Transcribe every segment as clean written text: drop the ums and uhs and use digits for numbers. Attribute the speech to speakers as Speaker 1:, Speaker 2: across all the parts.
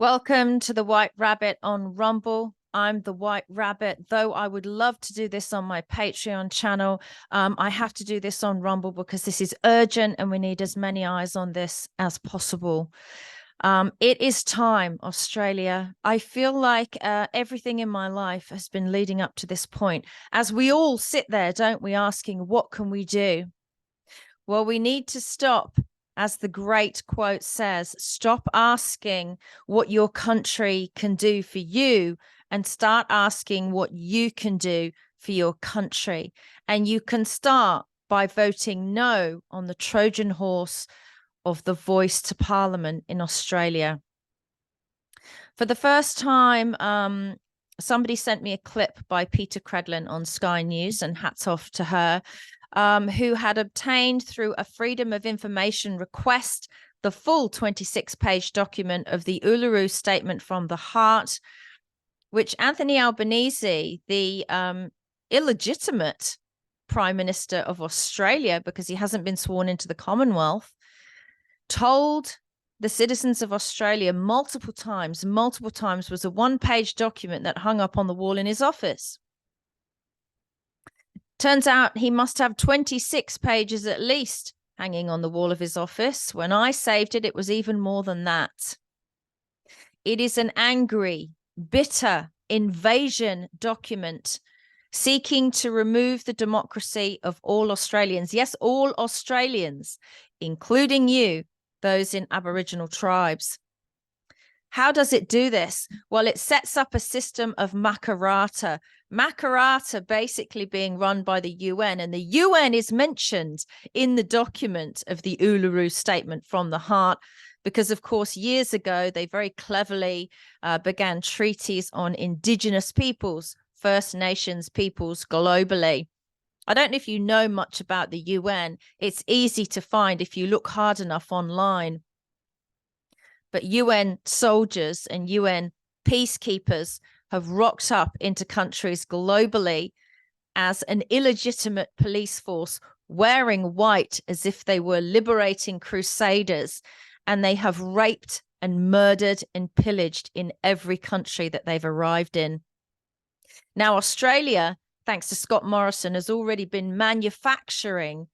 Speaker 1: Welcome to the White Rabbit on Rumble. I'm the White Rabbit. Though I would love to do this on my Patreon channel, I have to do this on Rumble because this is urgent and we need as many eyes on this as possible. It is time, Australia. I feel like everything in my life has been leading up to this point. As we all sit there, don't we, asking, what can we do? Well, we need to stop. As the great quote says, stop asking what your country can do for you and start asking what you can do for your country. And you can start by voting no on the Trojan horse of the voice to Parliament in Australia. For the first time, somebody sent me a clip by Peter Credlin on Sky News, and hats off to her. Who had obtained through a Freedom of Information request the full 26-page document of the Uluru Statement from the Heart, which Anthony Albanese, the illegitimate Prime Minister of Australia, because he hasn't been sworn into the Commonwealth, told the citizens of Australia multiple times, was a one-page document that hung up on the wall in his office. Turns out he must have 26 pages at least hanging on the wall of his office. When I saved it, it was even more than that. It is an angry, bitter invasion document seeking to remove the democracy of all Australians. Yes, all Australians, including you, those in Aboriginal tribes. How does it do this? Well, it sets up a system of Makarrata. Makarrata basically being run by the UN, and the UN is mentioned in the document of the Uluru Statement from the Heart because, of course, years ago, they very cleverly began treaties on Indigenous peoples, First Nations peoples globally. I don't know if you know much about the UN. It's easy to find if you look hard enough online. But UN soldiers and UN peacekeepers have rocked up into countries globally as an illegitimate police force wearing white as if they were liberating crusaders. And they have raped and murdered and pillaged in every country that they've arrived in. Now, Australia, thanks to Scott Morrison, has already been manufacturing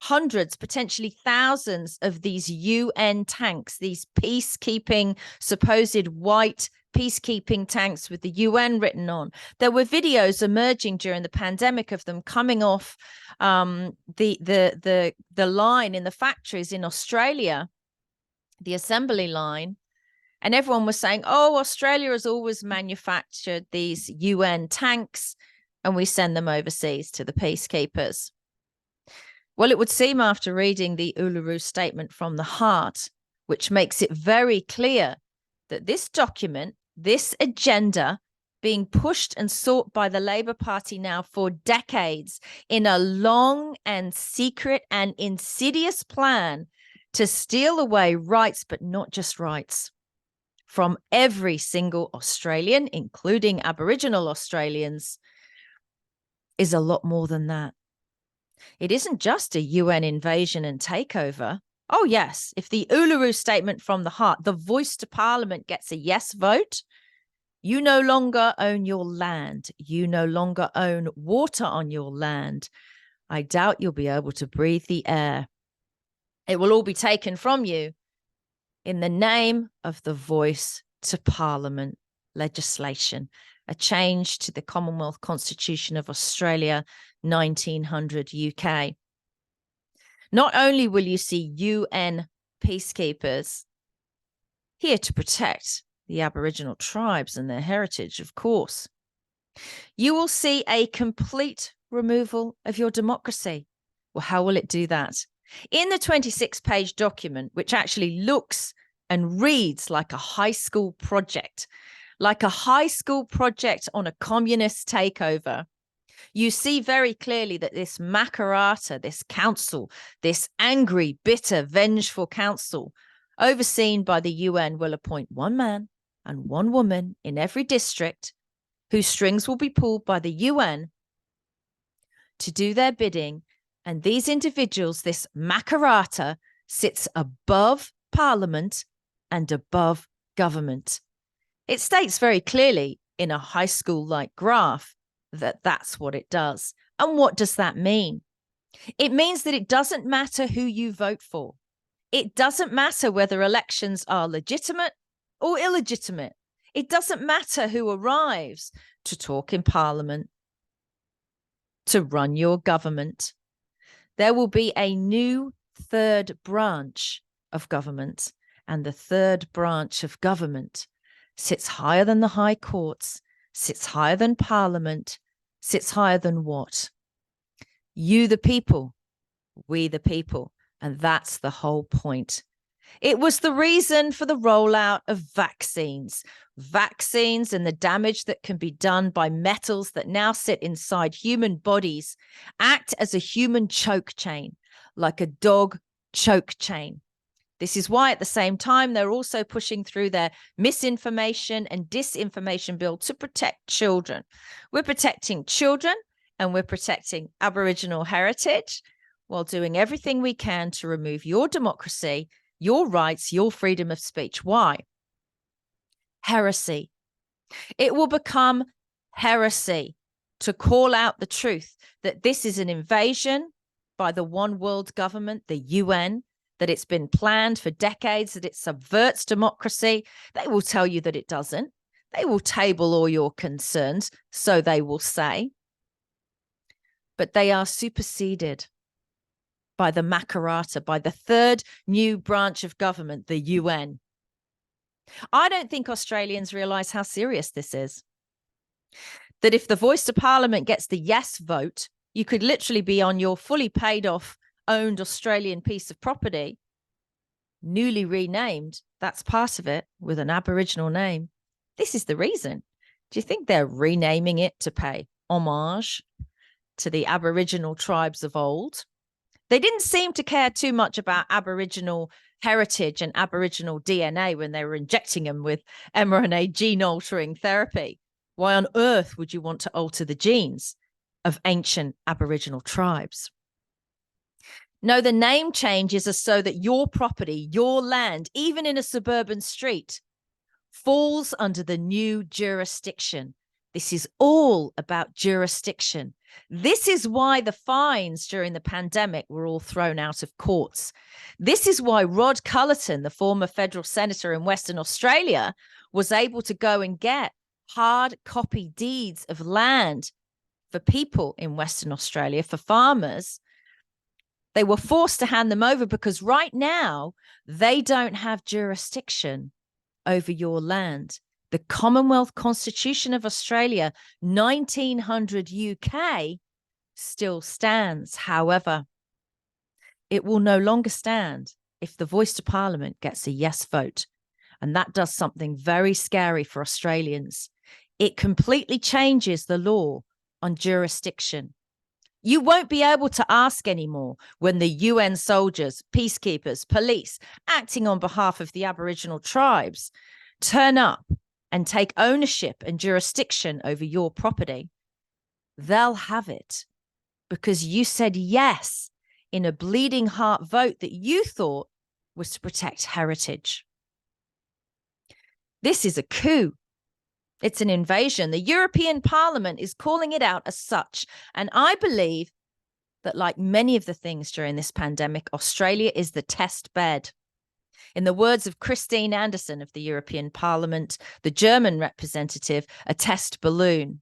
Speaker 1: hundreds, potentially thousands of these UN tanks, these peacekeeping, supposed white peacekeeping tanks with the UN written on. There were videos emerging during the pandemic of them coming off the line in the factories in Australia, the assembly line. And everyone was saying, oh, Australia has always manufactured these UN tanks and we send them overseas to the peacekeepers. Well, it would seem after reading the Uluru Statement from the Heart, which makes it very clear that this document, this agenda, being pushed and sought by the Labour Party now for decades in a long and secret and insidious plan to steal away rights, but not just rights, from every single Australian, including Aboriginal Australians, is a lot more than that. It isn't just a UN invasion and takeover. Oh, yes, if the Uluru Statement from the Heart, the voice to Parliament, gets a yes vote, you no longer own your land. You no longer own water on your land. I doubt you'll be able to breathe the air. It will all be taken from you in the name of the voice to Parliament legislation, a change to the Commonwealth Constitution of Australia, 1900 UK. Not only will you see UN peacekeepers here to protect the Aboriginal tribes and their heritage, of course, you will see a complete removal of your democracy. Well, how will it do that? In the 26-page document, which actually looks and reads like a high school project, on a communist takeover, you see very clearly that this Makarrata, this council, this angry, bitter, vengeful council, overseen by the UN, will appoint one man and one woman in every district whose strings will be pulled by the UN to do their bidding. And these individuals, this Makarrata, sits above Parliament and above government. It states very clearly in a high school-like graph that that's what it does. And what does that mean? It means that it doesn't matter who you vote for. It doesn't matter whether elections are legitimate or illegitimate. It doesn't matter who arrives to talk in Parliament, to run your government. There will be a new third branch of government, and the third branch of government sits higher than the High Courts, sits higher than Parliament, sits higher than what? You, the people, we, the people. And that's the whole point. It was the reason for the rollout of vaccines. Vaccines and the damage that can be done by metals that now sit inside human bodies act as a human choke chain, like a dog choke chain. This is why at the same time, they're also pushing through their misinformation and disinformation bill to protect children. We're protecting children and we're protecting Aboriginal heritage while doing everything we can to remove your democracy, your rights, your freedom of speech. Why? Heresy. It will become heresy to call out the truth that this is an invasion by the one world government, the UN, that it's been planned for decades, that it subverts democracy. They will tell you that it doesn't. They will table all your concerns, so they will say. But they are superseded by the Makarrata, by the third new branch of government, the UN. I don't think Australians realise how serious this is. That if the voice to Parliament gets the yes vote, you could literally be on your fully paid off, owned Australian piece of property, newly renamed, that's part of it, with an Aboriginal name. This is the reason. Do you think they're renaming it to pay homage to the Aboriginal tribes of old? They didn't seem to care too much about Aboriginal heritage and Aboriginal DNA when they were injecting them with mRNA gene-altering therapy. Why on earth would you want to alter the genes of ancient Aboriginal tribes? No, the name changes are so that your property, your land, even in a suburban street, falls under the new jurisdiction. This is all about jurisdiction. This is why the fines during the pandemic were all thrown out of courts. This is why Rod Cullerton, the former federal senator in Western Australia, was able to go and get hard copy deeds of land for people in Western Australia, for farmers. They were forced to hand them over because right now they don't have jurisdiction over your land. The Commonwealth Constitution of Australia, 1900 UK, still stands. However, it will no longer stand if the voice to Parliament gets a yes vote. And that does something very scary for Australians. It completely changes the law on jurisdiction. You won't be able to ask anymore when the UN soldiers, peacekeepers, police, acting on behalf of the Aboriginal tribes, turn up and take ownership and jurisdiction over your property. They'll have it because you said yes in a bleeding heart vote that you thought was to protect heritage. This is a coup. It's an invasion. The European Parliament is calling it out as such. And I believe that, like many of the things during this pandemic, Australia is the test bed. In the words of Christine Anderson of the European Parliament, the German representative, a test balloon.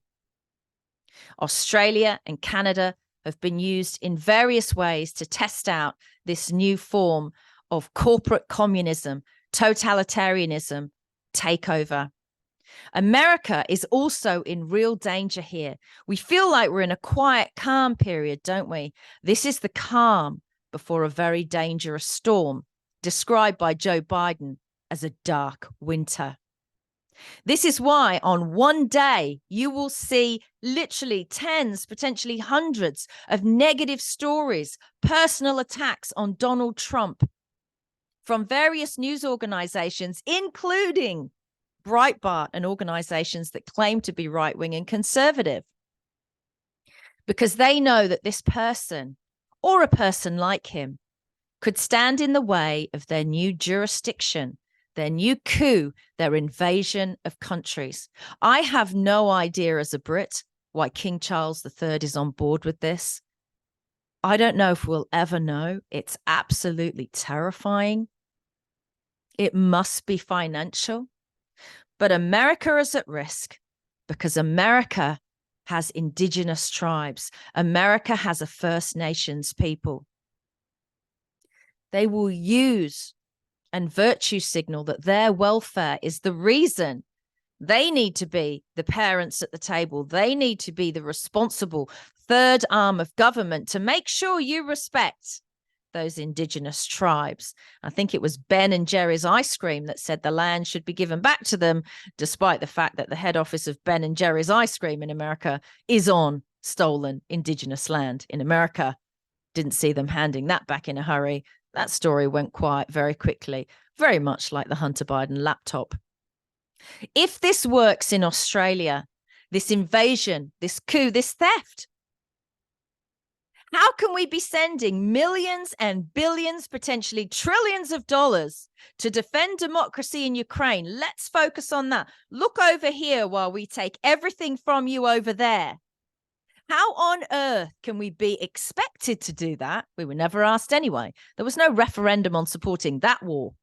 Speaker 1: Australia and Canada have been used in various ways to test out this new form of corporate communism, totalitarianism, takeover. America is also in real danger here. We feel like we're in a quiet, calm period, don't we? This is the calm before a very dangerous storm, described by Joe Biden as a dark winter. This is why on one day you will see literally tens, potentially hundreds of negative stories, personal attacks on Donald Trump from various news organizations, including Breitbart and organizations that claim to be right-wing and conservative, because they know that this person or a person like him could stand in the way of their new jurisdiction their new coup, their invasion of countries. I have no idea as a Brit why King Charles III is on board with this. I don't know if we'll ever know. It's absolutely terrifying. It must be financial. But America is at risk because America has indigenous tribes. America has a First Nations people. They will use and virtue signal that their welfare is the reason they need to be the parents at the table. They need to be the responsible third arm of government to make sure you respect those indigenous tribes. I think it was Ben and Jerry's ice cream that said the land should be given back to them, despite the fact that the head office of Ben and Jerry's ice cream in America is on stolen indigenous land in America. Didn't see them handing that back in a hurry. That story went quiet very quickly, very much like the Hunter Biden laptop. If this works in Australia, this invasion, this coup, this theft, how can we be sending millions and billions, potentially trillions of dollars to defend democracy in Ukraine? Let's focus on that. Look over here while we take everything from you over there. How on earth can we be expected to do that? We were never asked anyway. There was no referendum on supporting that war.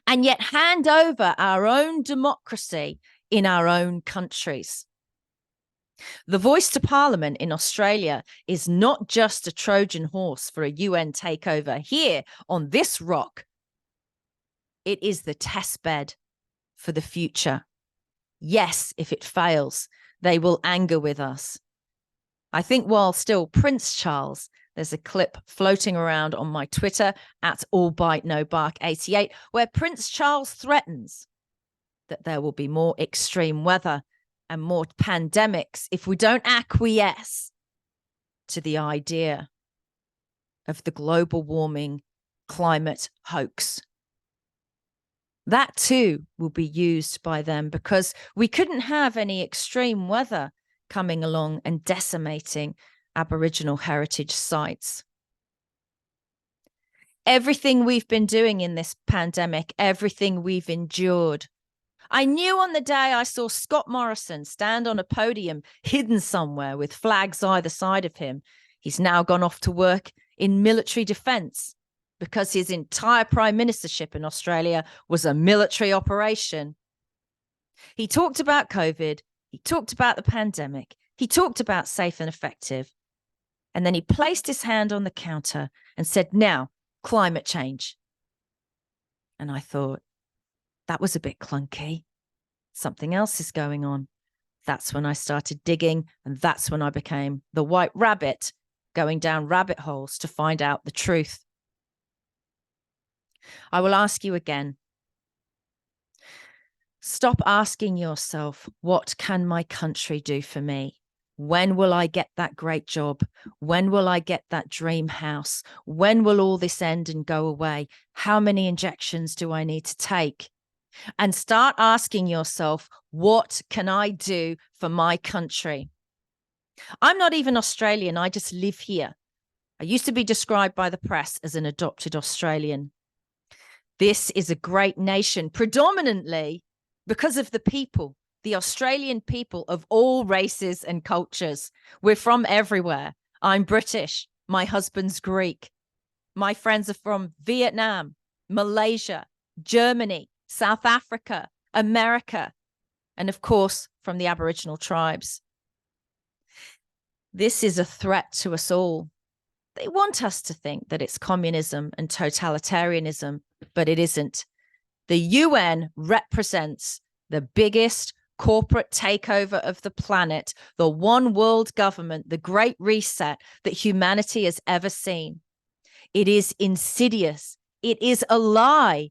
Speaker 1: And yet hand over our own democracy in our own countries. The voice to Parliament in Australia is not just a Trojan horse for a UN takeover here on this rock. It is the test bed for the future. Yes, if it fails, they will anger with us. I think while still Prince Charles, there's a clip floating around on my Twitter at allbiteNoBark88, where Prince Charles threatens that there will be more extreme weather and more pandemics if we don't acquiesce to the idea of the global warming climate hoax. That too will be used by them because we couldn't have any extreme weather coming along and decimating Aboriginal heritage sites. Everything we've been doing in this pandemic, everything we've endured. I knew on the day I saw Scott Morrison stand on a podium hidden somewhere with flags either side of him, he's now gone off to work in military defense because his entire prime ministership in Australia was a military operation. He talked about COVID. He talked about the pandemic. He talked about safe and effective. And then he placed his hand on the counter and said, now, climate change. And I thought, that was a bit clunky. Something else is going on. That's when I started digging, and that's when I became the white rabbit, going down rabbit holes to find out the truth. I will ask you again. Stop asking yourself, what can my country do for me? When will I get that great job? When will I get that dream house? When will all this end and go away? How many injections do I need to take? And start asking yourself, what can I do for my country? I'm not even Australian. I just live here. I used to be described by the press as an adopted Australian. This is a great nation, predominantly because of the people, the Australian people of all races and cultures. We're from everywhere. I'm British. My husband's Greek. My friends are from Vietnam, Malaysia, Germany, South Africa, America, and of course, from the Aboriginal tribes. This is a threat to us all. They want us to think that it's communism and totalitarianism, but it isn't. The UN represents the biggest corporate takeover of the planet, the one world government, the great reset that humanity has ever seen. It is insidious. It is a lie.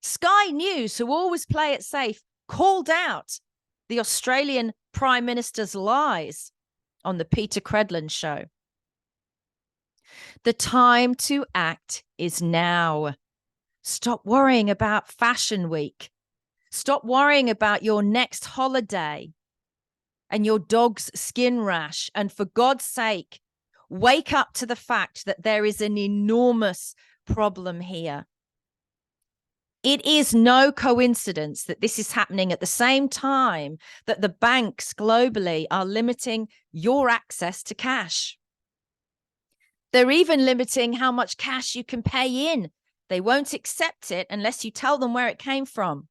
Speaker 1: Sky News, who always play it safe, called out the Australian Prime Minister's lies on the Peter Credlin show. The time to act is now. Stop worrying about Fashion Week. Stop worrying about your next holiday and your dog's skin rash. And for God's sake, wake up to the fact that there is an enormous problem here. It is no coincidence that this is happening at the same time that the banks globally are limiting your access to cash. They're even limiting how much cash you can pay in. They won't accept it unless you tell them where it came from.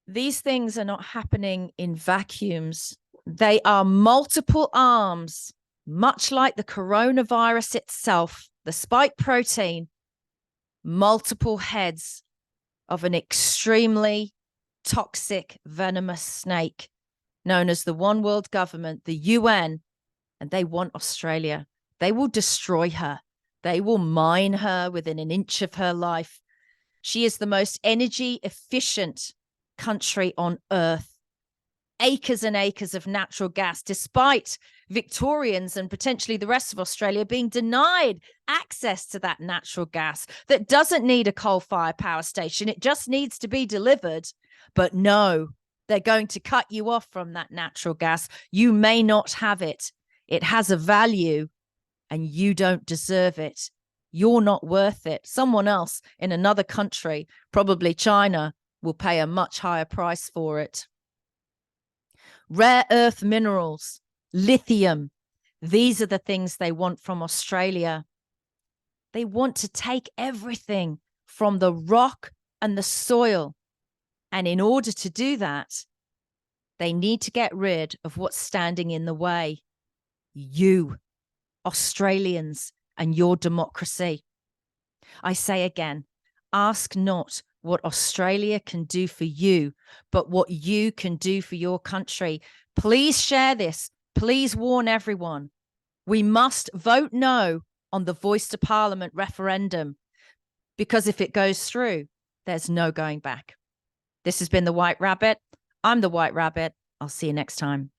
Speaker 1: These things are not happening in vacuums. They are multiple arms, much like the coronavirus itself, the spike protein, multiple heads of an extremely toxic, venomous snake known as the One World Government, the UN, and they want Australia. They will destroy her. They will mine her within an inch of her life. She is the most energy efficient country on earth. Acres and acres of natural gas, despite Victorians and potentially the rest of Australia being denied access to that natural gas that doesn't need a coal-fired power station. It just needs to be delivered. But no, they're going to cut you off from that natural gas. You may not have it. It has a value and you don't deserve it. You're not worth it. Someone else in another country, probably China, will pay a much higher price for it. Rare earth minerals, lithium. These are the things they want from Australia. They want to take everything from the rock and the soil. And in order to do that, they need to get rid of what's standing in the way. You, Australians, and your democracy. I say again, ask not what Australia can do for you, but what you can do for your country. Please share this. Please warn everyone. We must vote no on the Voice to Parliament referendum, because if it goes through, there's no going back. This has been The White Rabbit. I'm The White Rabbit. I'll see you next time.